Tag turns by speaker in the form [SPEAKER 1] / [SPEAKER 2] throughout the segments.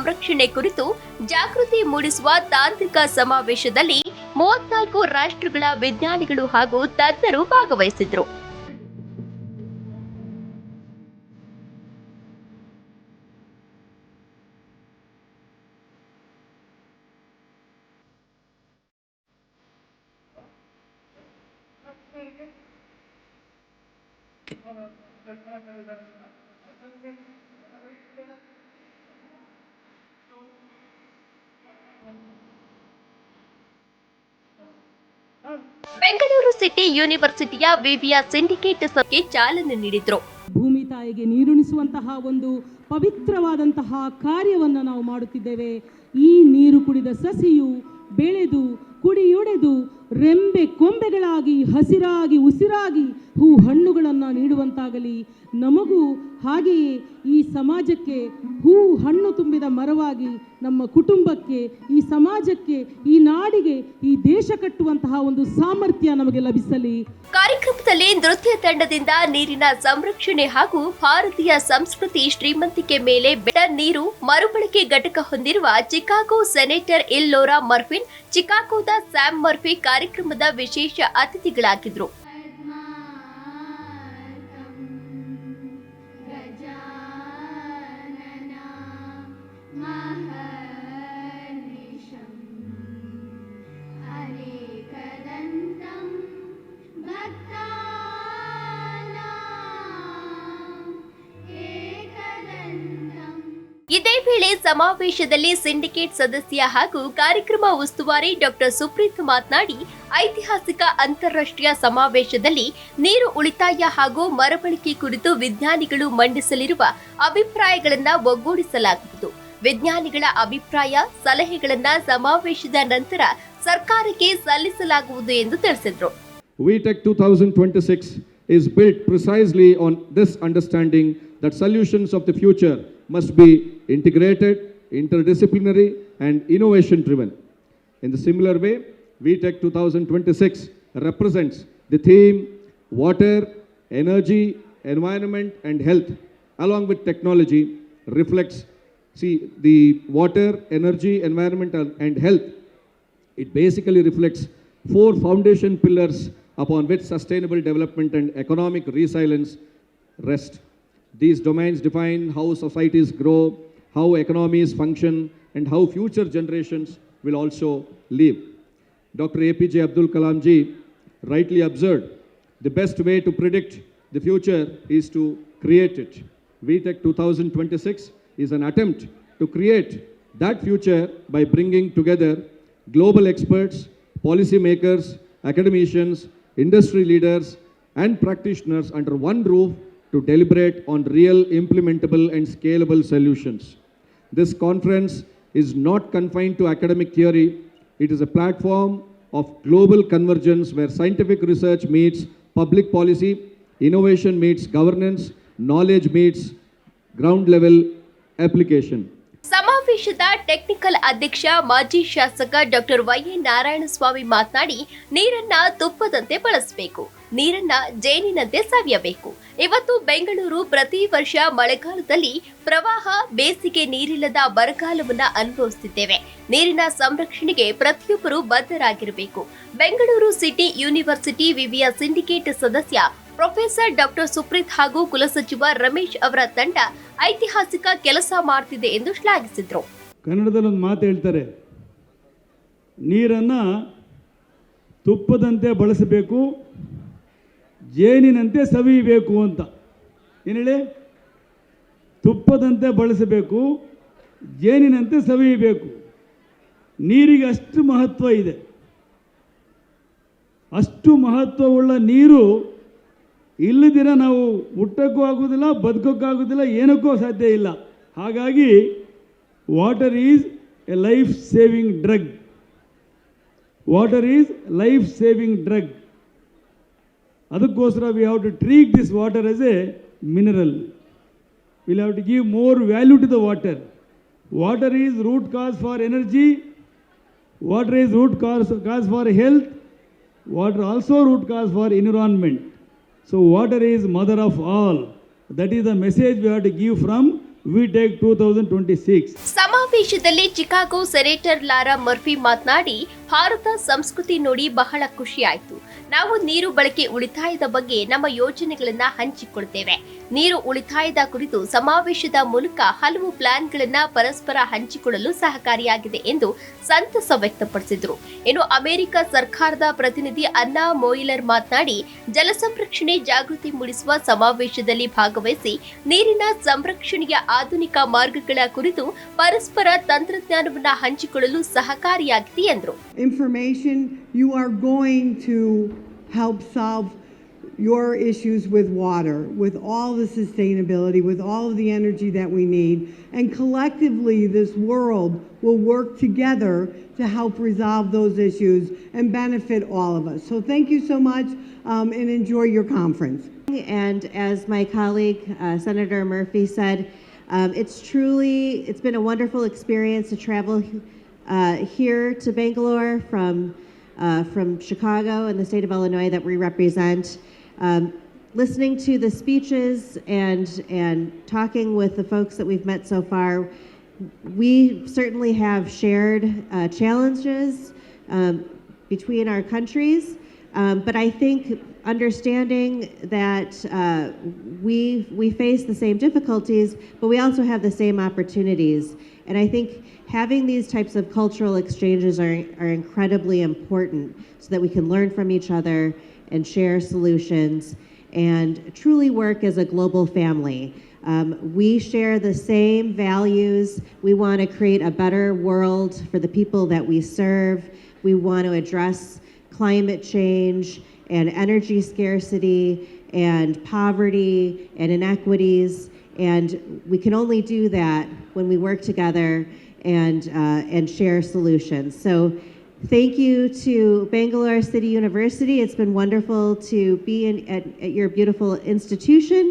[SPEAKER 1] ಸಂರಕ್ಷಣೆ ಕುರಿತು ಜಾಗೃತಿ ಮೂಡಿಸುವ ತಾಂತ್ರಿಕ ಸಮಾವೇಶದಲ್ಲಿ 34 ರಾಷ್ಟ್ರಗಳ ವಿಜ್ಞಾನಿಗಳು ಹಾಗೂ ತಜ್ಞರು ಭಾಗವಹಿಸಿದ್ರು. ಬೆಂಗಳೂರು ಸಿಟಿ ಯೂನಿವರ್ಸಿಟಿಯ ವಿವಿಯ ಸಿಂಡಿಕೇಟ್ ಸಭೆಗೆ ಚಾಲನೆ ನೀಡಿದ್ರು.
[SPEAKER 2] ಭೂಮಿ ತಾಯಿಗೆ ನೀರುಣಿಸುವಂತಹ ಒಂದು ಪವಿತ್ರವಾದಂತಹ ಕಾರ್ಯವನ್ನು ನಾವು ಮಾಡುತ್ತಿದ್ದೇವೆ. ಈ ನೀರು ಕುಡಿದ ಸಸಿಯು ಬೆಳೆದು ಕುಡಿಯೊಡೆದು ರೆಂಬೆ ಕೊಂಬೆಗಳಾಗಿ ಹಸಿರಾಗಿ ಉಸಿರಾಗಿ ಹೂ ಹಣ್ಣುಗಳನ್ನು ನೀಡುವಂತಾಗಲಿ. ನಮಗೂ ಹಾಗೆಯೇ ಈ ಸಮಾಜಕ್ಕೆ ಹೂ ಹಣ್ಣು ತುಂಬಿದ ಮರವಾಗಿ, ನಮ್ಮ ಕುಟುಂಬಕ್ಕೆ, ಈ ಸಮಾಜಕ್ಕೆ, ಈ ನಾಡಿಗೆ, ಈ ದೇಶ ಕಟ್ಟುವಂತಹ ಒಂದು ಸಾಮರ್ಥ್ಯ ನಮಗೆ ಲಭಿಸಲಿ.
[SPEAKER 1] ಕಾರ್ಯಕ್ರಮದಲ್ಲಿ ನೃತ್ಯ ತಂಡದಿಂದ ನೀರಿನ ಸಂರಕ್ಷಣೆ ಹಾಗೂ ಭಾರತೀಯ ಸಂಸ್ಕೃತಿ ಶ್ರೀಮಂತಿಕೆ ಮೇಲೆ ನೀರು ಮರುಬಳಕೆ ಘಟಕ ಹೊಂದಿರುವ ಚಿಕಾಗೋ ಸೆನೇಟರ್ ಇಲ್ಲೋರಾ ಮರ್ಫಿನ್, ಚಿಕಾಗೋದ ಸ್ಯಾಮ್ ಮರ್ಫಿ ಕಾರ್ಯಕ್ರಮದ ವಿಶೇಷ ಅತಿಥಿಗಳಾಗಿದ್ರು. ಇದೇ ವೇಳೆ ಸಮಾವೇಶದಲ್ಲಿ ಸಿಂಡಿಕೇಟ್ ಸದಸ್ಯ ಹಾಗೂ ಕಾರ್ಯಕ್ರಮ ಉಸ್ತುವಾರಿ ಡಾಕ್ಟರ್ ಸುಪ್ರೀತ್ ಮಾತನಾಡಿ, ಐತಿಹಾಸಿಕ ಅಂತಾರಾಷ್ಟ್ರೀಯ ಸಮಾವೇಶದಲ್ಲಿ ನೀರು ಉಳಿತಾಯ ಹಾಗೂ ಮರುಬಳಕೆ ಕುರಿತು ವಿಜ್ಞಾನಿಗಳು ಮಂಡಿಸಲಿರುವ ಅಭಿಪ್ರಾಯಗಳನ್ನು ಒಗ್ಗೂಡಿಸಲಾಗುವುದು. ವಿಜ್ಞಾನಿಗಳ ಅಭಿಪ್ರಾಯ ಸಲಹೆಗಳನ್ನು ಸಮಾವೇಶದ ನಂತರ ಸರ್ಕಾರಕ್ಕೆ ಸಲ್ಲಿಸಲಾಗುವುದು ಎಂದು ತಿಳಿಸಿದರು.
[SPEAKER 3] VTech 2026 is built precisely on this understanding that solutions of the future must be integrated, interdisciplinary and innovation driven. In the similar way, VTech 2026 represents the theme water, energy, environment and health along with technology reflects the water, energy, environment and health. It basically reflects 4 foundation pillars upon which sustainable development and economic resilience rest. These domains define how societies grow, how economies function, and how future generations will also live. Dr. APJ Abdul Kalam ji rightly observed, the best way to predict the future is to create it. VTech 2026 is an attempt to create that future by bringing together global experts, policy makers, academicians, industry leaders, and practitioners under one roof to deliberate on real implementable and scalable solutions. This conference is not confined to academic theory. It is a platform of global convergence where scientific research meets public policy, innovation meets governance, knowledge meets ground level application.
[SPEAKER 1] ಸಮಾವೇಶದ technical ಅಧ್ಯಕ್ಷ ಮಾಜಿ ಶಾಸಕ doctor ವೈ.ಎ. Narayanaswamy ಮಾತನಾಡಿ, ನೀರನ್ನ ತುಪ್ಪದಂತೆ ಬಳಸಬೇಕು, ನೀರನ್ನ ಜೇನಿನಂತೆ ಸವಿಯಬೇಕು. ಇವತ್ತು ಬೆಂಗಳೂರು ಪ್ರತಿ ವರ್ಷ ಮಳೆಗಾಲದಲ್ಲಿ ಪ್ರವಾಹ, ಬೇಸಿಗೆ ನೀರಿಲ್ಲದ ಬರಗಾಲವನ್ನ ಅನುಭವಿಸುತ್ತಿದ್ದೇವೆ. ನೀರಿನ ಸಂರಕ್ಷಣೆಗೆ ಪ್ರತಿಯೊಬ್ಬರು ಬದ್ಧರಾಗಿರಬೇಕು. ಬೆಂಗಳೂರು ಸಿಟಿ ಯೂನಿವರ್ಸಿಟಿ ವಿವಿಯ ಸಿಂಡಿಕೇಟ್ ಸದಸ್ಯ ಪ್ರೊಫೆಸರ್ ಡಾಕ್ಟರ್ ಸುಪ್ರೀತ್ ಹಾಗೂ ಕುಲಸಚಿವ ರಮೇಶ್ ಅವರ ತಂಡ ಐತಿಹಾಸಿಕ ಕೆಲಸ ಮಾಡ್ತಿದೆ ಎಂದು ಶ್ಲಾಘಿಸಿದರು.
[SPEAKER 4] ಕನ್ನಡದಲ್ಲಿ ಒಂದು ಮಾತು ಹೇಳ್ತಾರೆ, ನೀರನ್ನು ತುಪ್ಪದಂತೆ ಬಳಸಬೇಕು, ಜೇನಿನಂತೆ ಸವಿಯಬೇಕು ಅಂತ. ಏನು ಹೇಳಿ? ತುಪ್ಪದಂತೆ ಬಳಸಬೇಕು, ಜೇನಿನಂತೆ ಸವಿಯಬೇಕು. ನೀರಿಗೆ ಅಷ್ಟು ಮಹತ್ವ ಇದೆ. ಅಷ್ಟು ಮಹತ್ವವುಳ್ಳ ನೀರು ಇಲ್ಲದಿರ ನಾವು ಹುಟ್ಟಕ್ಕೂ ಆಗೋದಿಲ್ಲ, ಬದುಕೋಕ್ಕಾಗೋದಿಲ್ಲ, ಏನಕ್ಕೂ ಸಾಧ್ಯ ಇಲ್ಲ. ಹಾಗಾಗಿ water is a life saving drug. Water is life saving drug. ಅದಕ್ಕೋಸ್ಕರ we have to treat this water as a mineral. Will have to give more value to the water. Water is root cause for energy. Water is root cause for health. Water also root cause for environment. So water is mother of all. That is the message we have to give from we take 2026.
[SPEAKER 1] ಸಮಾವೇಶದಲ್ಲಿ Chicago senator Lara Murphy ಮಾತನಾಡಿ, ಭಾರತ ಸಂಸ್ಕೃತಿ ನೋಡಿ ಬಹಳ ಖುಷಿಯಾಯಿತು. ನಾವು ನೀರು ಬಳಕೆ ಉಳಿತಾಯದ ಬಗ್ಗೆ ನಮ್ಮ ಯೋಜನೆಗಳನ್ನ ಹಂಚಿಕೊಳ್ತೇವೆ. ನೀರು ಉಳಿತಾಯದ ಕುರಿತು ಸಮಾವೇಶದ ಮೂಲಕ ಹಲವು ಪ್ಲಾನ್ಗಳನ್ನ ಪರಸ್ಪರ ಹಂಚಿಕೊಳ್ಳಲು ಸಹಕಾರಿಯಾಗಿದೆ ಎಂದು ಸಂತಸ ವ್ಯಕ್ತಪಡಿಸಿದರು. ಇನ್ನು ಅಮೆರಿಕ ಸರ್ಕಾರದ ಪ್ರತಿನಿಧಿ ಅನ್ನಾ ಮೊಯಿಲರ್ ಮಾತನಾಡಿ, ಜಲ ಸಂರಕ್ಷಣೆ ಜಾಗೃತಿ ಮೂಡಿಸುವ ಸಮಾವೇಶದಲ್ಲಿ ಭಾಗವಹಿಸಿ ನೀರಿನ ಸಂರಕ್ಷಣೆಯ ಆಧುನಿಕ ಮಾರ್ಗಗಳ ಕುರಿತು ಪರಸ್ಪರ ತಂತ್ರಜ್ಞಾನವನ್ನು ಹಂಚಿಕೊಳ್ಳಲು ಸಹಕಾರಿಯಾಗಿದೆ ಎಂದರು.
[SPEAKER 5] Information, you are going to help solve your issues with water, with all the sustainability, with all of the energy that we need, and collectively this world will work together to help resolve those issues and benefit all of us. So thank you so much and enjoy your conference.
[SPEAKER 6] And as my colleague Senator Murphy said, it's been a wonderful experience to travel here to Bangalore from Chicago and the state of Illinois that we represent. Listening to the speeches and talking with the folks that we've met so far, we certainly have shared challenges between our countries, but I think understanding that we face the same difficulties, but we also have the same opportunities. And I think having these types of cultural exchanges are incredibly important so that we can learn from each other and share solutions and truly work as a global family. We share the same values. We want to create a better world for the people that we serve. We want to address climate change and energy scarcity and poverty and inequities. And we can only do that when we work together and share solutions. So thank you to Bangalore City University. It's been wonderful to be at your beautiful institution,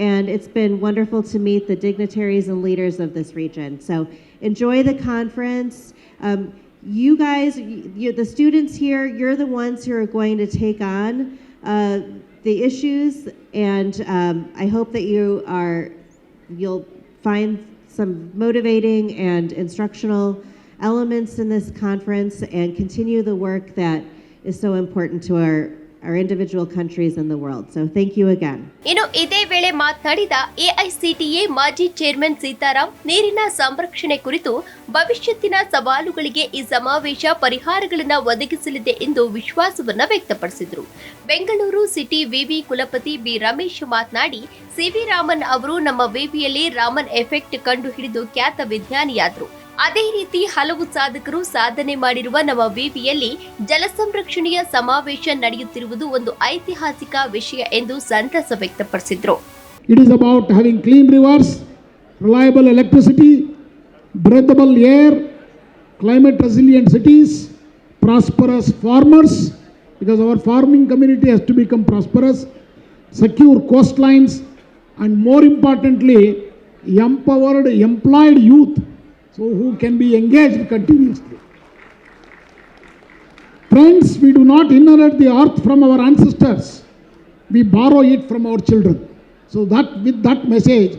[SPEAKER 6] and it's been wonderful to meet the dignitaries and leaders of this region. So enjoy the conference. You guys, the students here, you're the ones who are going to take on the issues, and I hope that you'll find some motivating and instructional elements in this conference and continue the work that is so important to our individual countries in the world. So thank you again.
[SPEAKER 1] ಇನ್ನು ಇದೇ ವೇಳೆ ಮಾತನಾಡಿದ ಎಐಸಿಟಿಎ ಮಾಜಿ chairman Sitaram, ನೀರಿನ ಸಂರಕ್ಷಣೆ ಕುರಿತು ಭವಿಷ್ಯತ್ತಿನ ಸವಾಲುಗಳಿಗೆ ಈ ಸಮಾವೇಶ ಪರಿಹಾರಗಳನ್ನು ಒದಗಿಸಲಿದೆ ಎಂದು ವಿಶ್ವಾಸವನ್ನ ವ್ಯಕ್ತಪಡಿಸಿದರು. ಬೆಂಗಳೂರು ಸಿಟಿ ವಿವಿ ಕುಲಪತಿ ಬಿ ರಮೇಶ್ ಮಾತನಾಡಿ, ಸಿವಿ ರಾಮನ್ ಅವರು ನಮ್ಮ ವಿವಿಯಲ್ಲಿ ರಾಮನ್ ಎಫೆಕ್ಟ್ ಕಂಡುಹಿಡಿದು ಖ್ಯಾತ ವಿಜ್ಞಾನಿಯಾದರು. ಅದೇ ರೀತಿ ಹಲವು ಸಾಧಕರು ಸಾಧನೆ ಮಾಡಿರುವ ನಮ್ಮ ವಿವಿಯಲ್ಲಿ ಜಲ ಸಂರಕ್ಷಣೆಯ ಸಮಾವೇಶ ನಡೆಯುತ್ತಿರುವುದು ಒಂದು ಐತಿಹಾಸಿಕ ವಿಷಯ ಎಂದು ಸಂತಸ ವ್ಯಕ್ತಪಡಿಸಿದರು.
[SPEAKER 7] It is about having clean rivers, reliable electricity, breathable air, climate resilient cities, prosperous farmers, because our farming community has to become prosperous, secure coastlines, and more importantly, empowered, employed youth, so who can be engaged continuously. Friends, we do not inherit the earth from our ancestors, we borrow it from our children. So that with that message,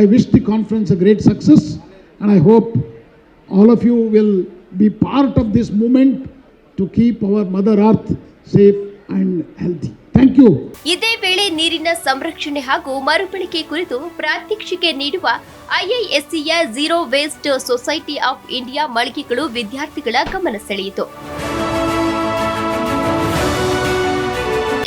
[SPEAKER 7] I wish the conference a great success, and I hope all of you will be part of this movement to keep our Mother Earth safe and healthy. Thank you.
[SPEAKER 1] ಇದೇ ವೇಳೆ ನೀರಿನ ಸಂರಕ್ಷಣೆ ಹಾಗೂ ಮರುಬಳಕೆ ಕುರಿತು ಪ್ರಾತ್ಯಕ್ಷಿಕೆ ನೀಡುವ ಐಐಎಸ್ಸಿಯ zero waste society of India ಮಳಿಗೆಗಳು ವಿದ್ಯಾರ್ಥಿಗಳ ಗಮನ ಸೆಳೆಯಿತು.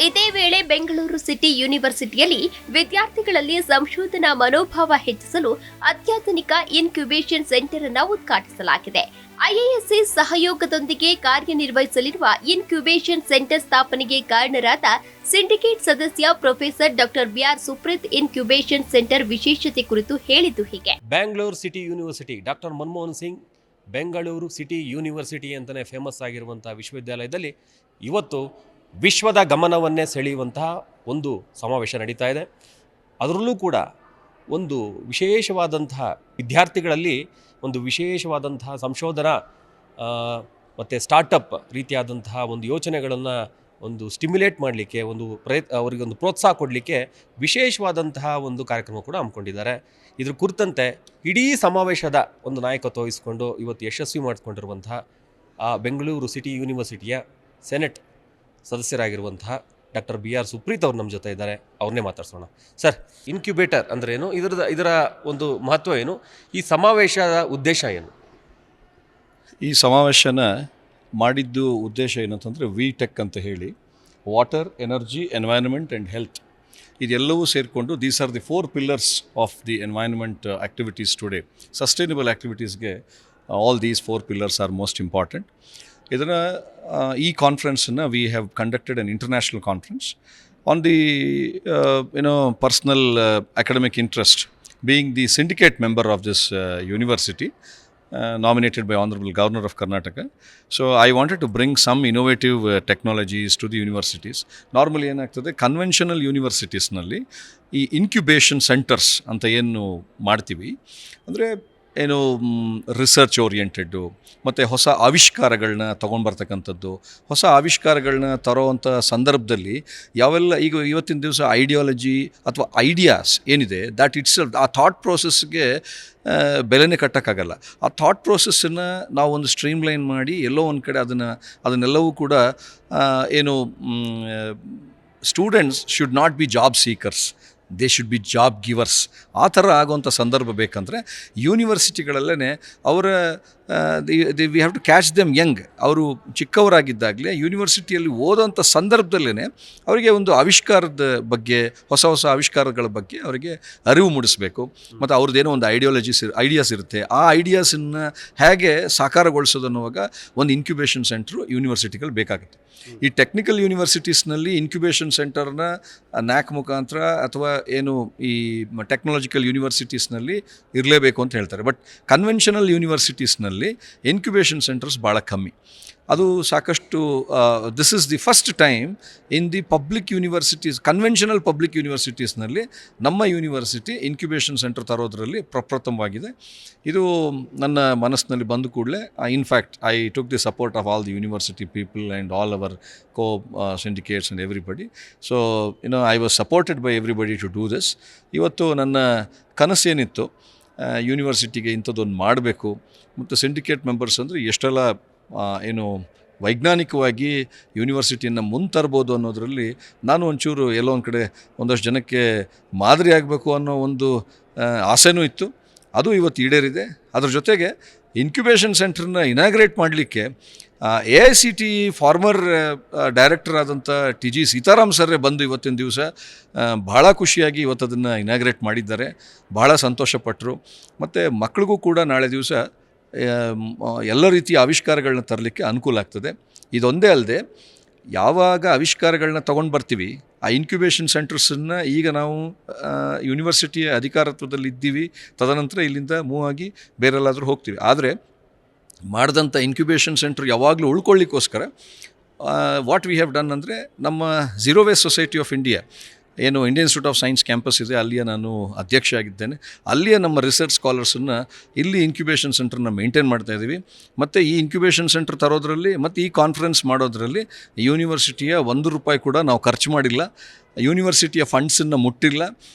[SPEAKER 1] ಇದೇ ವೇಳೆ ಬೆಂಗಳೂರು ಸಿಟಿ ಯೂನಿವರ್ಸಿಟಿಯಲ್ಲಿ ವಿದ್ಯಾರ್ಥಿಗಳಲ್ಲಿ ಸಂಶೋಧನಾ ಮನೋಭಾವ ಹೆಚ್ಚಿಸಲು ಅತ್ಯಾಧುನಿಕ ಇನ್ಕ್ಯುಬೇಷನ್ ಸೆಂಟರ್ ಅನ್ನು ಉದ್ಘಾಟಿಸಲಾಗಿದೆ. ಐಐಎಸ್ಸಿ ಸಹಯೋಗದೊಂದಿಗೆ ಕಾರ್ಯನಿರ್ವಹಿಸಲಿರುವ ಇನ್ಕ್ಯುಬೇಷನ್ ಸೆಂಟರ್ ಸ್ಥಾಪನೆಗೆ ಕಾರಣರಾದ ಸಿಂಡಿಕೇಟ್ ಸದಸ್ಯ professor doctor B R Supreeth incubation centre ವಿಶೇಷತೆ ಕುರಿತು ಹೇಳಿದ್ದು ಹೀಗೆ.
[SPEAKER 8] Bangalore city university doctor Manmohan Singh Bengaluru city university ಅಂತಲೇ ಫೇಮಸ್ ಆಗಿರುವಂಥ ವಿಶ್ವವಿದ್ಯಾಲಯದಲ್ಲಿ ಇವತ್ತು ವಿಶ್ವದ ಗಮನವನ್ನೇ ಸೆಳೆಯುವಂತಹ ಒಂದು ಸಮಾವೇಶ ನಡೀತಾ ಇದೆ. ಅದರಲ್ಲೂ ಕೂಡ ಒಂದು ವಿಶೇಷವಾದಂತಹ ವಿದ್ಯಾರ್ಥಿಗಳಲ್ಲಿ ಒಂದು ವಿಶೇಷವಾದಂತಹ ಸಂಶೋಧನಾ ಮತ್ತು ಸ್ಟಾರ್ಟಪ್ ರೀತಿಯಾದಂತಹ ಒಂದು ಯೋಚನೆಗಳನ್ನು ಒಂದು ಸ್ಟಿಮ್ಯುಲೇಟ್ ಮಾಡಲಿಕ್ಕೆ, ಅವರಿಗೆ ಒಂದು ಪ್ರೋತ್ಸಾಹ ಕೊಡಲಿಕ್ಕೆ ವಿಶೇಷವಾದಂತಹ ಒಂದು ಕಾರ್ಯಕ್ರಮ ಕೂಡ ಹಮ್ಮಿಕೊಂಡಿದ್ದಾರೆ. ಇದ್ರ ಕುರಿತಂತೆ ಇಡೀ ಸಮಾವೇಶದ ಒಂದು ನಾಯಕತ್ವ ವಹಿಸಿಕೊಂಡು ಇವತ್ತು ಯಶಸ್ವಿ ಮಾಡಿಕೊಂಡಿರುವಂತಹ ಬೆಂಗಳೂರು ಸಿಟಿ ಯೂನಿವರ್ಸಿಟಿಯ ಸೆನೆಟ್ ಸದಸ್ಯರಾಗಿರುವಂತಹ ಡಾಕ್ಟರ್ BR ಸುಪ್ರೀತ್ ಅವರು ನಮ್ಮ ಜೊತೆ ಇದ್ದಾರೆ. ಅವ್ರನ್ನೇ ಮಾತಾಡ್ಸೋಣ. ಸರ್, ಇನ್ಕ್ಯುಬೇಟರ್ ಅಂದರೆ ಏನು, ಇದರ ಒಂದು ಮಹತ್ವ ಏನು, ಈ ಸಮಾವೇಶದ ಉದ್ದೇಶ ಏನು?
[SPEAKER 9] ಈ ಸಮಾವೇಶನ ಮಾಡಿದ್ದು ಉದ್ದೇಶ ಏನಂತಂದರೆ VTech ಅಂತ ಹೇಳಿ, water, energy, environment and health, ಇದೆಲ್ಲವೂ ಸೇರಿಕೊಂಡು these are the 4 pillars of the environment activities today. Sustainable ಆ್ಯಕ್ಟಿವಿಟೀಸ್ಗೆ all these 4 pillars are most important. ಇದನ್ನು ಈ ಕಾನ್ಫರೆನ್ಸನ್ನು we have conducted an international conference on the personal academic interest, being the syndicate member of this university, nominated by Honorable Governor of Karnataka. So I wanted to bring some innovative technologies to the universities. Normally ಏನಾಗ್ತದೆ, conventional ಯೂನಿವರ್ಸಿಟೀಸ್ನಲ್ಲಿ ಈ incubation centres ಅಂತ ಏನು ಮಾಡ್ತೀವಿ ಅಂದರೆ ಏನು research oriented ಮತ್ತು ಹೊಸ ಆವಿಷ್ಕಾರಗಳನ್ನ ತೊಗೊಂಡ್ಬರ್ತಕ್ಕಂಥದ್ದು, ಹೊಸ ಆವಿಷ್ಕಾರಗಳನ್ನ ತರೋವಂಥ ಸಂದರ್ಭದಲ್ಲಿ ಯಾವೆಲ್ಲ ಈಗ ಇವತ್ತಿನ ದಿವಸ ಐಡಿಯಾಲಜಿ ಅಥವಾ ಐಡಿಯಾಸ್ ಏನಿದೆ, ದ್ಯಾಟ್ ಇಟ್ಸ್ ಆ ಥಾಟ್ ಪ್ರೋಸೆಸ್ಗೆ ಬೆಲೆನೇ ಕಟ್ಟೋಕ್ಕಾಗಲ್ಲ. ಆ ಥಾಟ್ ಪ್ರೋಸೆಸ್ಸನ್ನು ನಾವು ಒಂದು ಸ್ಟ್ರೀಮ್ಲೈನ್ ಮಾಡಿ ಎಲ್ಲೋ ಒಂದು ಕಡೆ ಅದನ್ನೆಲ್ಲವೂ ಕೂಡ ಏನು students should not be job seekers, they should be job givers. ಆ ಥರ ಆಗೋವಂಥ ಸಂದರ್ಭ ಬೇಕಂದರೆ ಯೂನಿವರ್ಸಿಟಿಗಳಲ್ಲೇ ಅವರ we have to catch them young. ಅವರು ಚಿಕ್ಕವರಾಗಿದ್ದಾಗಲೇ ಯೂನಿವರ್ಸಿಟಿಯಲ್ಲಿ ಓದೋಂಥ ಸಂದರ್ಭದಲ್ಲೇ ಅವರಿಗೆ ಒಂದು ಆವಿಷ್ಕಾರದ ಬಗ್ಗೆ, ಹೊಸ ಹೊಸ ಆವಿಷ್ಕಾರಗಳ ಬಗ್ಗೆ ಅವರಿಗೆ ಅರಿವು ಮೂಡಿಸಬೇಕು. ಮತ್ತು ಅವ್ರದ್ದೇನೋ ಒಂದು ಐಡಿಯಾಸ್ ಇರುತ್ತೆ, ಆ ಐಡಿಯಾಸನ್ನು ಹೇಗೆ ಸಾಕಾರಗೊಳಿಸೋದು ಅನ್ನುವಾಗ ಒಂದು ಇನ್ಕ್ಯುಬೇಷನ್ ಸೆಂಟ್ರು ಯೂನಿವರ್ಸಿಟಿಗಳು ಬೇಕಾಗುತ್ತೆ. ಈ ಟೆಕ್ನಿಕಲ್ ಯೂನಿವರ್ಸಿಟೀಸ್ನಲ್ಲಿ ಇನ್ಕ್ಯುಬೇಷನ್ ಸೆಂಟರ್ನ ನ್ಯಾಕ್ ಮುಖಾಂತರ ಅಥವಾ ಏನು ಈ ಟೆಕ್ನಾಲಜಿಕಲ್ ಯೂನಿವರ್ಸಿಟೀಸ್ನಲ್ಲಿ ಇರಲೇಬೇಕು ಅಂತ ಹೇಳ್ತಾರೆ. ಬಟ್ ಕನ್ವೆನ್ಷನಲ್ ಯೂನಿವರ್ಸಿಟೀಸ್ನಲ್ಲಿ ಇನ್ಕ್ಯುಬೇಷನ್ ಸೆಂಟರ್ಸ್ ಭಾಳ ಕಮ್ಮಿ. ಅದು ಸಾಕಷ್ಟು this is the first time in the public universities, conventional public ಯೂನಿವರ್ಸಿಟೀಸ್ನಲ್ಲಿ ನಮ್ಮ ಯೂನಿವರ್ಸಿಟಿ ಇನ್ಕ್ಯುಬೇಷನ್ ಸೆಂಟರ್ ತರೋದರಲ್ಲಿ ಪ್ರಪ್ರಥಮವಾಗಿದೆ. ಇದು ನನ್ನ ಮನಸ್ಸಿನಲ್ಲಿ ಬಂದ ಕೂಡಲೇ in fact I took the support of all the university people and all our syndicates and everybody. So I was supported by everybody to do this. ಇವತ್ತು ನನ್ನ ಕನಸೇನಿತ್ತು, ಯೂನಿವರ್ಸಿಟಿಗೆ ಇಂಥದ್ದೊಂದು ಮಾಡಬೇಕು, ಮತ್ತು ಸಿಂಡಿಕೇಟ್ ಮೆಂಬರ್ಸ್ ಅಂದರೆ ಎಷ್ಟೆಲ್ಲ ಏನು ವೈಜ್ಞಾನಿಕವಾಗಿ ಯೂನಿವರ್ಸಿಟಿಯನ್ನು ಮುಂತರ್ಬೋದು ಅನ್ನೋದರಲ್ಲಿ ನಾನು ಒಂಚೂರು ಎಲ್ಲೋ ಒಂದು ಕಡೆ ಒಂದಷ್ಟು ಜನಕ್ಕೆ ಮಾದರಿ ಆಗಬೇಕು ಅನ್ನೋ ಒಂದು ಆಸೆನೂ ಇತ್ತು. ಅದು ಇವತ್ತು ಈಡೇರಿದೆ. ಅದ್ರ ಜೊತೆಗೆ ಇನ್ಕ್ಯುಬೇಷನ್ ಸೆಂಟ್ರನ್ನ ಇನಾಗ್ರೇಟ್ ಮಾಡಲಿಕ್ಕೆ AICT ಫಾರ್ಮರ್ ಡೈರೆಕ್ಟರ್ ಆದಂಥ TG ಸೀತಾರಾಮ್ ಸರ್ರೇ ಬಂದು ಇವತ್ತಿನ ದಿವಸ ಭಾಳ ಖುಷಿಯಾಗಿ ಇವತ್ತು ಅದನ್ನು ಇನಾಗ್ರೇಟ್ ಮಾಡಿದ್ದಾರೆ. ಭಾಳ ಸಂತೋಷಪಟ್ಟರು. ಮತ್ತು ಮಕ್ಕಳಿಗೂ ಕೂಡ ನಾಳೆ ದಿವಸ ಎಲ್ಲ ರೀತಿಯ ಆವಿಷ್ಕಾರಗಳನ್ನ ತರಲಿಕ್ಕೆ ಅನುಕೂಲ ಆಗ್ತದೆ. ಇದೊಂದೇ ಅಲ್ಲದೆ ಯಾವಾಗ ಆವಿಷ್ಕಾರಗಳನ್ನ ತೊಗೊಂಡು ಬರ್ತೀವಿ, ಆ ಇನ್ಕ್ಯುಬೇಷನ್ ಸೆಂಟರ್ಸನ್ನು ಈಗ ನಾವು ಯೂನಿವರ್ಸಿಟಿಯ ಅಧಿಕಾರತ್ವದಲ್ಲಿ ಇದ್ದೀವಿ, ತದನಂತರ ಇಲ್ಲಿಂದ ಮೂವ್ ಆಗಿ ಬೇರೆಲ್ಲಾದರೂ ಹೋಗ್ತೀವಿ. ಆದರೆ ಮಾಡಿದಂಥ ಇನ್ಕ್ಯುಬೇಷನ್ ಸೆಂಟ್ರ್ ಯಾವಾಗಲೂ ಉಳ್ಕೊಳ್ಳಿಕ್ಕೋಸ್ಕರ ವಾಟ್ ವಿ ಹ್ಯಾವ್ ಡನ್ ಅಂದರೆ, ನಮ್ಮ zero waste society of India ಏನು Indian Institute of Science campus ಇದೆ, ಅಲ್ಲಿಯ ನಾನು ಅಧ್ಯಕ್ಷ ಆಗಿದ್ದೇನೆ. ಅಲ್ಲಿಯ ನಮ್ಮ ರಿಸರ್ಚ್ ಸ್ಕಾಲರ್ಸನ್ನು ಇಲ್ಲಿ ಇನ್ಕ್ಯುಬೇಷನ್ ಸೆಂಟ್ರನ್ನ ಮೇಂಟೈನ್ ಮಾಡ್ತಾಯಿದ್ದೀವಿ. ಮತ್ತು ಈ ಇನ್ಕ್ಯುಬೇಷನ್ ಸೆಂಟರ್ ತರೋದರಲ್ಲಿ ಮತ್ತು ಈ ಕಾನ್ಫರೆನ್ಸ್ ಮಾಡೋದರಲ್ಲಿ ಯೂನಿವರ್ಸಿಟಿಯ ₹1 ಕೂಡ ನಾವು ಖರ್ಚು ಮಾಡಿಲ್ಲ. ಯೂನಿವರ್ಸಿಟಿಯ ಫಂಡ್ಸನ್ನು ಮುಟ್ಟಿಲ್ಲ.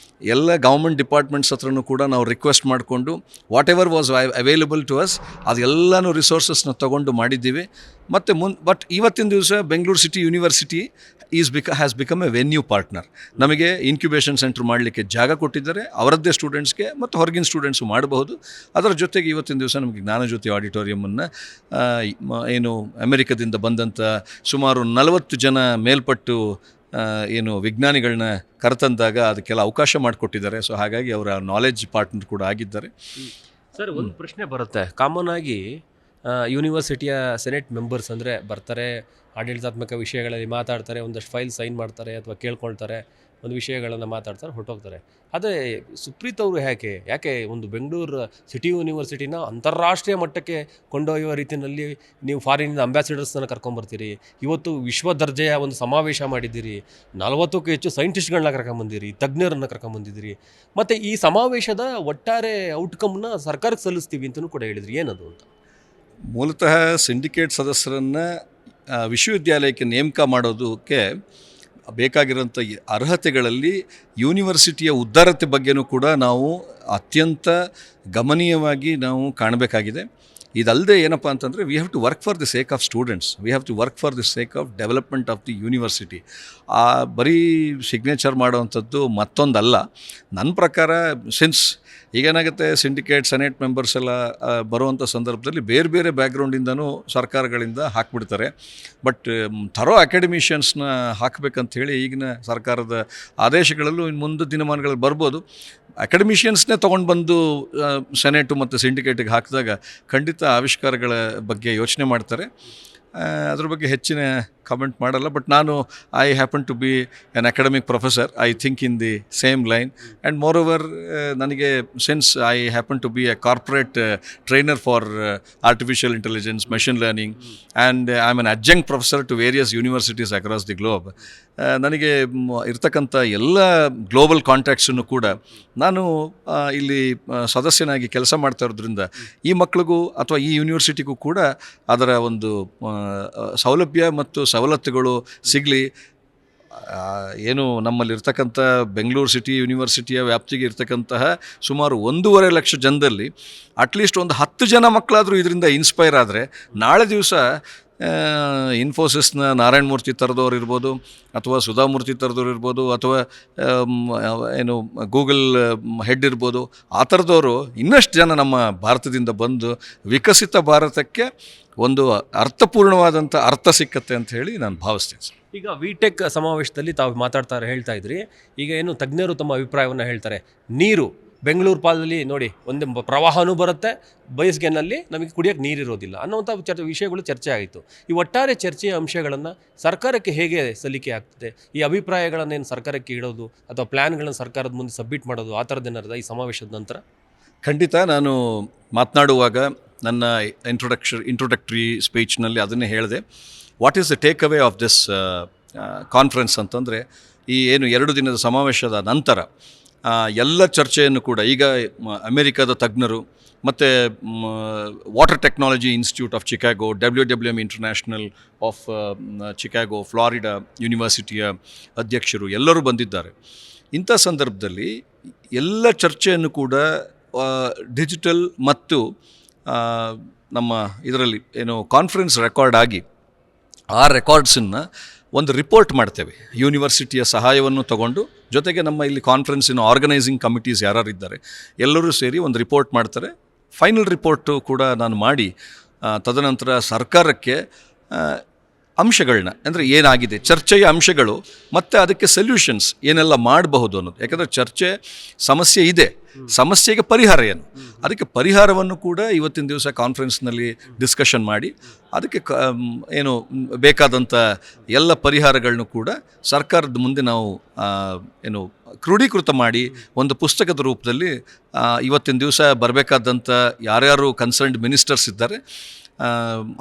[SPEAKER 9] ಎಲ್ಲ ಗೌರ್ಮೆಂಟ್ ಡಿಪಾರ್ಟ್ಮೆಂಟ್ಸ್ ಹತ್ರನೂ ಕೂಡ ನಾವು ರಿಕ್ವೆಸ್ಟ್ ಮಾಡಿಕೊಂಡು whatever was available to us ಅದೆಲ್ಲನೂ ರಿಸೋರ್ಸಸ್ನ ತೊಗೊಂಡು ಮಾಡಿದ್ದೀವಿ. ಮತ್ತು ಬಟ್ ಇವತ್ತಿನ ದಿವಸ Bengaluru city University has become a venue partner. ನಮಗೆ ಇನ್ಕ್ಯುಬೇಷನ್ ಸೆಂಟರ್ ಮಾಡಲಿಕ್ಕೆ ಜಾಗ ಕೊಟ್ಟಿದ್ದಾರೆ, ಅವರದ್ದೇ ಸ್ಟೂಡೆಂಟ್ಸ್ಗೆ ಮತ್ತು ಹೊರಗಿನ ಸ್ಟೂಡೆಂಟ್ಸು ಮಾಡಬಹುದು. ಅದರ ಜೊತೆಗೆ ಇವತ್ತಿನ ದಿವಸ ನಮಗೆ ಜ್ಞಾನಜ್ಯೋತಿ ಆಡಿಟೋರಿಯಮನ್ನು ಏನು ಅಮೆರಿಕದಿಂದ ಬಂದಂಥ ಸುಮಾರು 40 ಜನ ಮೇಲ್ಪಟ್ಟು ಏನು ವಿಜ್ಞಾನಿಗಳನ್ನ ಕರೆತಂದಾಗ ಅದಕ್ಕೆಲ್ಲ ಅವಕಾಶ ಮಾಡಿಕೊಟ್ಟಿದ್ದಾರೆ. ಸೊ ಹಾಗಾಗಿ ಅವರ ನಾಲೆಡ್ಜ್ ಪಾರ್ಟ್ನರ್ ಕೂಡ ಆಗಿದ್ದಾರೆ.
[SPEAKER 8] ಸರ್, ಒಂದು ಪ್ರಶ್ನೆ ಬರುತ್ತೆ. ಕಾಮನ್ ಆಗಿ ಯೂನಿವರ್ಸಿಟಿಯ ಸೆನೆಟ್ ಮೆಂಬರ್ಸ್ ಅಂದರೆ ಬರ್ತಾರೆ, ಆಡಳಿತಾತ್ಮಕ ವಿಷಯಗಳಲ್ಲಿ ಮಾತಾಡ್ತಾರೆ, ಒಂದಷ್ಟು ಫೈಲ್ ಸೈನ್ ಮಾಡ್ತಾರೆ ಅಥವಾ ಕೇಳ್ಕೊಳ್ತಾರೆ, ಒಂದು ವಿಷಯಗಳನ್ನು ಮಾತಾಡ್ತಾರೆ, ಹೊರಟೋಗ್ತಾರೆ. ಆದರೆ ಸುಪ್ರೀತ್ ಅವರು ಯಾಕೆ ಒಂದು ಬೆಂಗಳೂರು ಸಿಟಿ ಯೂನಿವರ್ಸಿಟಿನ ಅಂತಾರಾಷ್ಟ್ರೀಯ ಮಟ್ಟಕ್ಕೆ ಕೊಂಡೊಯ್ಯುವ ರೀತಿಯಲ್ಲಿ ನೀವು ಫಾರಿನಿಂದ ಅಂಬ್ಯಾಸಿಡರ್ಸ್ನ ಕರ್ಕೊಂಬರ್ತೀರಿ, ಇವತ್ತು ವಿಶ್ವ ದರ್ಜೆಯ ಒಂದು ಸಮಾವೇಶ ಮಾಡಿದ್ದೀರಿ, 40ಕ್ಕೂ ಹೆಚ್ಚು ಸೈಂಟಿಸ್ಟ್ಗಳನ್ನ ಕರ್ಕೊಂಬಂದಿರಿ, ತಜ್ಞರನ್ನು ಕರ್ಕೊಂಬಂದಿದ್ದೀರಿ, ಮತ್ತು ಈ ಸಮಾವೇಶದ ಒಟ್ಟಾರೆ ಔಟ್ಕಮ್ನ ಸರ್ಕಾರಕ್ಕೆ ಸಲ್ಲಿಸ್ತೀವಿ ಅಂತಲೂ ಕೂಡ ಹೇಳಿದ್ರಿ. ಏನದು ಅಂತ?
[SPEAKER 9] ಮೂಲತಃ ಸಿಂಡಿಕೇಟ್ ಸದಸ್ಯರನ್ನು ವಿಶ್ವವಿದ್ಯಾಲಯಕ್ಕೆ ನೇಮಕ ಮಾಡೋದಕ್ಕೆ ಬೇಕಾಗಿರೋಂಥ ಅರ್ಹತೆಗಳಲ್ಲಿ ಯೂನಿವರ್ಸಿಟಿಯ ಉದಾರತೆ ಬಗ್ಗೆನೂ ಕೂಡ ನಾವು ಅತ್ಯಂತ ಗಮನೀಯವಾಗಿ ನಾವು ಕಾಣಬೇಕಾಗಿದೆ. ಇದಲ್ಲದೆ ಏನಪ್ಪ ಅಂತಂದರೆ we have to work for the sake of students, we have to work for the sake of development of the university. ಬರೀ ಸಿಗ್ನೇಚರ್ ಮಾಡೋವಂಥದ್ದು ಮತ್ತೊಂದಲ್ಲ. ನನ್ನ ಪ್ರಕಾರ ಸಿನ್ಸ್ ಈಗೇನಾಗುತ್ತೆ, ಸಿಂಡಿಕೇಟ್ ಸೆನೆಟ್ ಮೆಂಬರ್ಸ್ ಎಲ್ಲ ಬರುವಂಥ ಸಂದರ್ಭದಲ್ಲಿ ಬೇರೆ ಬೇರೆ ಬ್ಯಾಕ್ಗ್ರೌಂಡಿಂದನೂ ಸರ್ಕಾರಗಳಿಂದ ಹಾಕಿಬಿಡ್ತಾರೆ. ಬಟ್ ಥರೋ ಅಕಾಡೆಮಿಷಿಯನ್ಸ್ನ ಹಾಕಬೇಕಂಥೇಳಿ ಈಗಿನ ಸರ್ಕಾರದ ಆದೇಶಗಳಲ್ಲೂ ಇನ್ನು ಮುಂದೆ ದಿನಮಾನಗಳಲ್ಲಿ ಬರ್ಬೋದು. ಅಕಾಡೆಮಿಷಿಯನ್ಸ್ನೇ ತೊಗೊಂಡು ಬಂದು ಸೆನೆಟು ಮತ್ತು ಸಿಂಡಿಕೇಟಿಗೆ ಹಾಕಿದಾಗ ಖಂಡಿತ ಆವಿಷ್ಕಾರಗಳ ಬಗ್ಗೆ ಯೋಚನೆ ಮಾಡ್ತಾರೆ. ಅದ್ರ ಬಗ್ಗೆ ಹೆಚ್ಚಿನ ಕಮೆಂಟ್ ಮಾಡಲ್ಲ. ಬಟ್ ನಾನು I happen to be an academic professor, I think in the same line. And moreover ನನಗೆ since I happen to be a corporate trainer for artificial intelligence, machine learning, and I am an adjunct professor to various universities across the globe. ನನಗೆ ಇರ್ತಕ್ಕಂಥ ಎಲ್ಲ global ಕಾಂಟ್ಯಾಕ್ಟ್ಸನ್ನು ಕೂಡ ನಾನು ಇಲ್ಲಿ ಸದಸ್ಯನಾಗಿ ಕೆಲಸ ಮಾಡ್ತಾ ಇರೋದ್ರಿಂದ ಈ ಮಕ್ಕಳಿಗೂ ಅಥವಾ ಈ ಯೂನಿವರ್ಸಿಟಿಗೂ ಕೂಡ ಅದರ ಒಂದು ಸೌಲಭ್ಯ ಮತ್ತು ಸವಲತ್ತುಗಳು ಸಿಗಲಿ. ಏನು ನಮ್ಮಲ್ಲಿರ್ತಕ್ಕಂಥ ಬೆಂಗಳೂರು ಸಿಟಿ ಯೂನಿವರ್ಸಿಟಿಯ ವ್ಯಾಪ್ತಿಗೆ ಇರ್ತಕ್ಕಂತಹ ಸುಮಾರು 1.5 ಲಕ್ಷ ಜನದಲ್ಲಿ ಅಟ್ಲೀಸ್ಟ್ ಒಂದು 10 ಜನ ಮಕ್ಕಳಾದರೂ ಇದರಿಂದ ಇನ್ಸ್ಪೈರ್ ಆದರೆ ನಾಳೆ ದಿವಸ ಇನ್ಫೋಸಿಸ್ನ ನಾರಾಯಣ ಮೂರ್ತಿ ಥರದವ್ರು ಇರ್ಬೋದು, ಅಥವಾ ಸುಧಾಮೂರ್ತಿ ಥರದವ್ರು ಇರ್ಬೋದು, ಅಥವಾ ಏನು ಗೂಗಲ್ ಹೆಡ್ ಇರ್ಬೋದು, ಆ ಥರದವರು ಇನ್ನಷ್ಟು ಜನ ನಮ್ಮ ಭಾರತದಿಂದ ಬಂದು ವಿಕಸಿತ ಭಾರತಕ್ಕೆ ಒಂದು ಅರ್ಥಪೂರ್ಣವಾದಂಥ ಅರ್ಥ ಸಿಕ್ಕತ್ತೆ ಅಂತ ಹೇಳಿ ನಾನು ಭಾವಿಸ್ತೀನಿ ಸರ್.
[SPEAKER 8] ಈಗ ವಿಟೆಕ್ ಸಮಾವೇಶದಲ್ಲಿ ತಾವು ಹೇಳ್ತಾ ಇದ್ರಿ. ಈಗ ಏನು ತಜ್ಞರು ತಮ್ಮ ಅಭಿಪ್ರಾಯವನ್ನು ಹೇಳ್ತಾರೆ, ನೀರು ಬೆಂಗಳೂರು ಪಾಲದಲ್ಲಿ ನೋಡಿ ಒಂದು ಪ್ರವಾಹನೂ ಬರುತ್ತೆ, ಬೇಸಿಗೆನಲ್ಲಿ ನಮಗೆ ಕುಡಿಯೋಕ್ಕೆ ನೀರಿರೋದಿಲ್ಲ ಅನ್ನೋಂಥ ವಿಷಯಗಳು ಚರ್ಚೆ ಆಯಿತು. ಈ ಒಟ್ಟಾರೆ ಚರ್ಚೆಯ ಅಂಶಗಳನ್ನು ಸರ್ಕಾರಕ್ಕೆ ಹೇಗೆ ಸಲ್ಲಿಕೆ ಆಗ್ತದೆ? ಈ ಅಭಿಪ್ರಾಯಗಳನ್ನೇನು ಸರ್ಕಾರಕ್ಕೆ ಇಡೋದು ಅಥವಾ ಪ್ಲ್ಯಾನ್ಗಳನ್ನು ಸರ್ಕಾರದ ಮುಂದೆ ಸಬ್ಮಿಟ್ ಮಾಡೋದು ಆ ಥರದ್ದೇನಾರದ ಈ ಸಮಾವೇಶದ ನಂತರ?
[SPEAKER 9] ಖಂಡಿತ ನಾನು ಮಾತನಾಡುವಾಗ ನನ್ನ ಇಂಟ್ರೊಡಕ್ಟರಿ ಸ್ಪೀಚ್ನಲ್ಲಿ ಅದನ್ನೇ ಹೇಳಿದೆ. What is the take away of this conference ಅಂತಂದರೆ, ಈ ಏನು 2 ದಿನದ ಸಮಾವೇಶದ ನಂತರ ಎಲ್ಲ ಚರ್ಚೆಯನ್ನು ಕೂಡ ಈಗ ಅಮೆರಿಕದ ತಜ್ಞರು ಮತ್ತು water technology institute of Chicago, WWM international of Chicago, Florida ಯೂನಿವರ್ಸಿಟಿಯ ಅಧ್ಯಕ್ಷರು ಎಲ್ಲರೂ ಬಂದಿದ್ದಾರೆ. ಇಂಥ ಸಂದರ್ಭದಲ್ಲಿ ಎಲ್ಲ ಚರ್ಚೆಯನ್ನು ಕೂಡ ಡಿಜಿಟಲ್ ಮತ್ತು ನಮ್ಮ ಇದರಲ್ಲಿ ಏನು ಕಾನ್ಫರೆನ್ಸ್ ರೆಕಾರ್ಡ್ ಆಗಿ ಆ ರೆಕಾರ್ಡ್ಸನ್ನು ಒಂದು ರಿಪೋರ್ಟ್ ಮಾಡ್ತೇವೆ. ಯೂನಿವರ್ಸಿಟಿಯ ಸಹಾಯವನ್ನು ತಗೊಂಡು, ಜೊತೆಗೆ ನಮ್ಮ ಇಲ್ಲಿ ಕಾನ್ಫರೆನ್ಸಿನ ಆರ್ಗನೈಸಿಂಗ್ ಕಮಿಟೀಸ್ ಯಾರ್ಯಾರಿದ್ದಾರೆ ಎಲ್ಲರೂ ಸೇರಿ ಒಂದು ರಿಪೋರ್ಟ್ ಮಾಡ್ತಾರೆ. ಫೈನಲ್ ರಿಪೋರ್ಟು ಕೂಡ ನಾನು ಮಾಡಿ ತದನಂತರ ಸರ್ಕಾರಕ್ಕೆ ಅಂಶಗಳನ್ನ, ಅಂದರೆ ಏನಾಗಿದೆ ಚರ್ಚೆಯ ಅಂಶಗಳು ಮತ್ತು ಅದಕ್ಕೆ ಸೊಲ್ಯೂಷನ್ಸ್ ಏನೆಲ್ಲ ಮಾಡಬಹುದು ಅನ್ನೋದು. ಯಾಕಂದರೆ ಚರ್ಚೆ ಸಮಸ್ಯೆ ಇದೆ, ಸಮಸ್ಯೆಗೆ ಪರಿಹಾರ ಏನು, ಅದಕ್ಕೆ ಪರಿಹಾರವನ್ನು ಕೂಡ ಇವತ್ತಿನ ದಿವಸ ಕಾನ್ಫರೆನ್ಸ್ನಲ್ಲಿ ಡಿಸ್ಕಷನ್ ಮಾಡಿ ಅದಕ್ಕೆ ಏನು ಬೇಕಾದಂಥ ಎಲ್ಲ ಪರಿಹಾರಗಳನ್ನು ಕೂಡ ಸರ್ಕಾರದ ಮುಂದೆ ನಾವು ಏನು ಕ್ರೋಢೀಕೃತ ಮಾಡಿ ಒಂದು ಪುಸ್ತಕದ ರೂಪದಲ್ಲಿ ಇವತ್ತಿನ ದಿವಸ ಬರಬೇಕಾದಂಥ ಯಾರ್ಯಾರು ಕನ್ಸರ್ನ್ಡ್ ಮಿನಿಸ್ಟರ್ಸ್ ಇದ್ದಾರೆ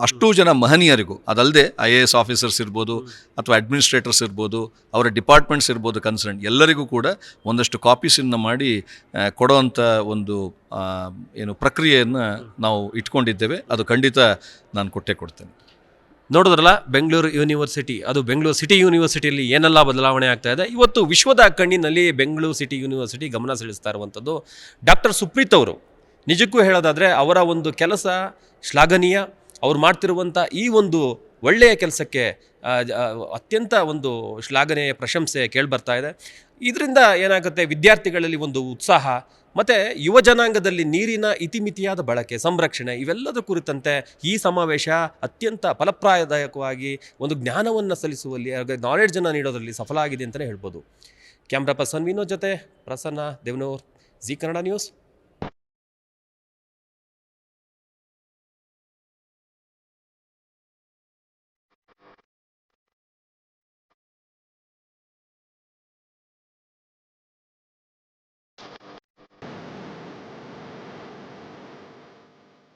[SPEAKER 9] ಅಷ್ಟೂ ಜನ ಮಹನೀಯರಿಗೂ, ಅದಲ್ಲದೆ IAS ಆಫೀಸರ್ಸ್ ಇರ್ಬೋದು ಅಥವಾ ಅಡ್ಮಿನಿಸ್ಟ್ರೇಟರ್ಸ್ ಇರ್ಬೋದು, ಅವರ ಡಿಪಾರ್ಟ್ಮೆಂಟ್ಸ್ ಇರ್ಬೋದು ಕನ್ಸರ್ನ್ ಎಲ್ಲರಿಗೂ ಕೂಡ ಒಂದಷ್ಟು ಕಾಪೀಸನ್ನು ಮಾಡಿ ಕೊಡೋವಂಥ ಒಂದು ಏನು ಪ್ರಕ್ರಿಯೆಯನ್ನು ನಾವು ಇಟ್ಕೊಂಡಿದ್ದೇವೆ. ಅದು ಖಂಡಿತ ನಾನು ಕೊಡ್ತೇನೆ.
[SPEAKER 8] ನೋಡಿದ್ರಲ್ಲ, ಬೆಂಗಳೂರು ಯೂನಿವರ್ಸಿಟಿ, ಅದು ಬೆಂಗಳೂರು ಸಿಟಿ ಯೂನಿವರ್ಸಿಟಿಯಲ್ಲಿ ಏನೆಲ್ಲ ಬದಲಾವಣೆ ಆಗ್ತಾ ಇದೆ. ಇವತ್ತು ವಿಶ್ವದ ಕಣ್ಣಿನಲ್ಲಿ ಬೆಂಗಳೂರು ಸಿಟಿ ಯೂನಿವರ್ಸಿಟಿ ಗಮನ ಸೆಳೆಸ್ತಾ ಇರುವಂಥದ್ದು ಡಾಕ್ಟರ್ ಸುಪ್ರೀತ್ ಅವರು. ನಿಜಕ್ಕೂ ಹೇಳೋದಾದರೆ ಅವರ ಒಂದು ಕೆಲಸ ಶ್ಲಾಘನೀಯ. ಅವ್ರು ಮಾಡ್ತಿರುವಂಥ ಈ ಒಂದು ಒಳ್ಳೆಯ ಕೆಲಸಕ್ಕೆ ಅತ್ಯಂತ ಒಂದು ಶ್ಲಾಘನೆಯ ಪ್ರಶಂಸೆ ಕೇಳಿಬರ್ತಾ ಇದೆ. ಇದರಿಂದ ಏನಾಗುತ್ತೆ, ವಿದ್ಯಾರ್ಥಿಗಳಲ್ಲಿ ಒಂದು ಉತ್ಸಾಹ ಮತ್ತು ಯುವ ಜನಾಂಗದಲ್ಲಿ ನೀರಿನ ಇತಿಮಿತಿಯಾದ ಬಳಕೆ, ಸಂರಕ್ಷಣೆ ಇವೆಲ್ಲದರ ಕುರಿತಂತೆ ಈ ಸಮಾವೇಶ ಅತ್ಯಂತ ಫಲಪ್ರಾಯದಾಯಕವಾಗಿ ಒಂದು ಜ್ಞಾನವನ್ನು ಸಲ್ಲಿಸುವಲ್ಲಿ, ನಾಲೆಡ್ಜನ್ನು ನೀಡೋದರಲ್ಲಿ ಸಫಲ ಆಗಿದೆ ಅಂತಲೇ ಹೇಳ್ಬೋದು. ಕ್ಯಾಮ್ರಾ ಪರ್ಸನ್ ವಿನೋದ್ ಜೊತೆ ಪ್ರಸನ್ನ ದೇವನೂರ್, ಜಿ ಕನ್ನಡ ನ್ಯೂಸ್.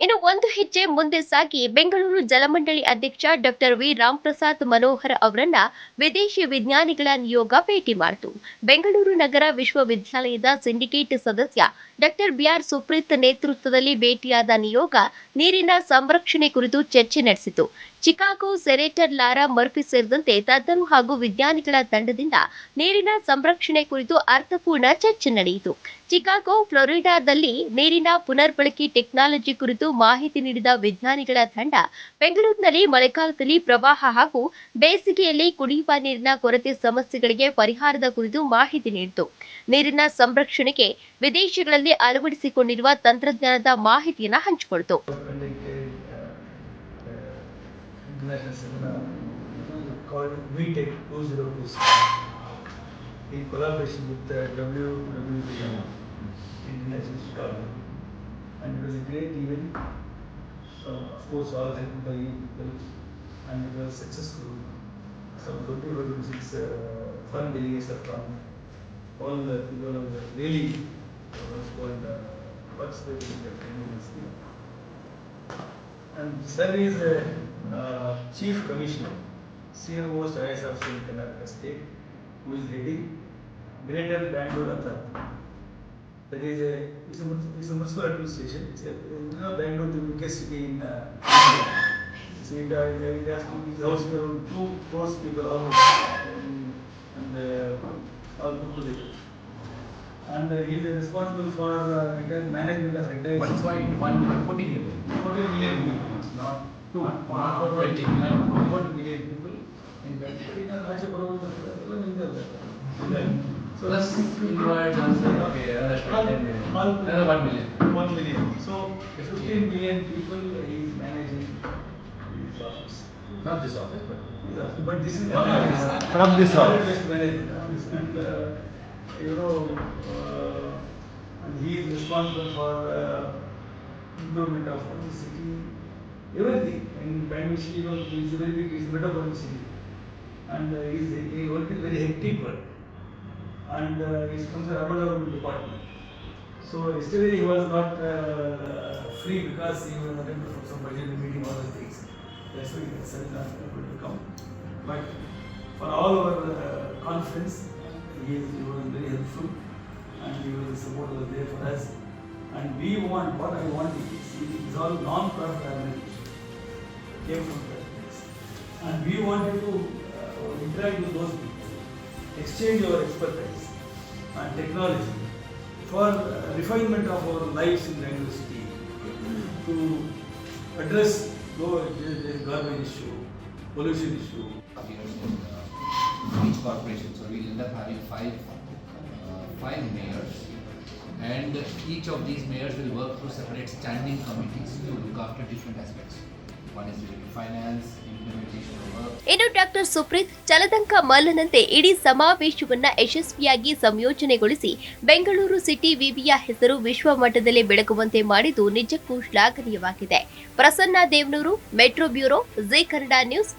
[SPEAKER 1] ಇನ್ನು ಒಂದು ಹೆಜ್ಜೆ ಮುಂದೆ ಸಾಗಿ ಬೆಂಗಳೂರು ಜಲಮಂಡಳಿ ಅಧ್ಯಕ್ಷ ಡಾಕ್ಟರ್ ವಿ ರಾಮಪ್ರಸಾದ್ ಮನೋಹರ್ ಅವರನ್ನ ವಿದೇಶಿ ವಿಜ್ಞಾನಿಗಳ ನಿಯೋಗ ಭೇಟಿ ಮಾಡಿತು. ಬೆಂಗಳೂರು ನಗರ ವಿಶ್ವವಿದ್ಯಾಲಯದ ಸಿಂಡಿಕೇಟ್ ಸದಸ್ಯ ಡಾಕ್ಟರ್ BR ಸುಪ್ರೀತ್ ನೇತೃತ್ವದಲ್ಲಿ ಭೇಟಿಯಾದ ನಿಯೋಗ ನೀರಿನ ಸಂರಕ್ಷಣೆ ಕುರಿತು ಚರ್ಚೆ ನಡೆಸಿತು. ಚಿಕಾಗೋ ಸೆನೇಟರ್ ಲಾರಾ ಮರ್ಫಿ ಸೇರಿದಂತೆ ತಜ್ಞರು ಹಾಗೂ ವಿಜ್ಞಾನಿಗಳ ತಂಡದಿಂದ ನೀರಿನ ಸಂರಕ್ಷಣೆ ಕುರಿತು ಅರ್ಥಪೂರ್ಣ ಚರ್ಚೆ ನಡೆಯಿತು. ಚಿಕಾಗೋ, ಫ್ಲೋರಿಡಾದಲ್ಲಿ ನೀರಿನ ಪುನರ್ಬಳಕೆ ಟೆಕ್ನಾಲಜಿ ಕುರಿತು ಮಾಹಿತಿ ನೀಡಿದ ವಿಜ್ಞಾನಿಗಳ ತಂಡ ಬೆಂಗಳೂರಿನಲ್ಲಿ ಮಳೆಗಾಲದಲ್ಲಿ ಪ್ರವಾಹ ಹಾಗೂ ಬೇಸಿಗೆಯಲ್ಲಿ ಕುಡಿಯುವ ನೀರಿನ ಕೊರತೆ ಸಮಸ್ಯೆಗಳಿಗೆ ಪರಿಹಾರದ ಕುರಿತು ಮಾಹಿತಿ ನೀಡಿತು. ನೀರಿನ ಸಂರಕ್ಷಣೆಗೆ ವಿದೇಶಗಳಲ್ಲಿ ಅಳವಡಿಸಿಕೊಂಡಿರುವ ತಂತ್ರಜ್ಞಾನದ ಮಾಹಿತಿಯನ್ನು ಹಂಚಿಕೊಂಡಿತು.
[SPEAKER 10] International seminar called VTech 2026 in collaboration with WWBM International Chicago, and it was a great event. Of course, all helped by you people, and it was successful. Some 25-26 foreign delegates have come. All the people of the really was called participating in the university. And sir is Chief Commissioner, Senior Most IAS Officer in Karnataka State, who is heading Greater Bangalore Authority. That is it's a municipal administration. It's Bangalore, the biggest city in India. So it has to be housing around 2 crore people almost, and all put together. And he is responsible for entire management of entire. 14 million people, not 20 million people in that. In a larger problem, so plus inward another 1 million. 1 million. So 15 million people he is managing this office. Not this office, but this is from this office. And you know, and he is responsible for improvement of the city, everything. In Bangalore city, is a very big, it's a metropolitan city, and he worked in very hectic work, and he's from the urban development department. So yesterday he was not free because he was attended for some budget meeting, all those things. That's why he said not able to come. But for all our conference, he was very helpful, and his support was there for us. And we want, what I want is, it is all non-profit organization, came from that place. And we wanted to interact with those people, exchange our expertise and technology for refinement of our lives in Bangalore city, to address the garbage issue, pollution issue.
[SPEAKER 11] Each corporation, so we'll end up having five mayors, and each of these mayors will work through separate standing committees to look after different aspects. One is related to finance, implementation of work.
[SPEAKER 1] ಇನ್ನು doctor Supreeth ಚಲದಂಕ ಮಲ್ಲನಂತೆ ಇಡೀ ಸಮಾವೇಶವನ್ನ ಯಶಸ್ವಿಯಾಗಿ ಸಂಯೋಜನೆಗೊಳಿಸಿ Bengaluru city ವಿವಿಯ ಹೆಸರು ವಿಶ್ವ ಮಟ್ಟದಲ್ಲಿ ಬೆಳಗುವಂತೆ ಮಾಡಿದ್ದು ನಿಜಕ್ಕೂ ಶ್ಲಾಘನೀಯವಾಗಿದೆ. Prasanna Devanur, metro bureau, Zee Kannada news.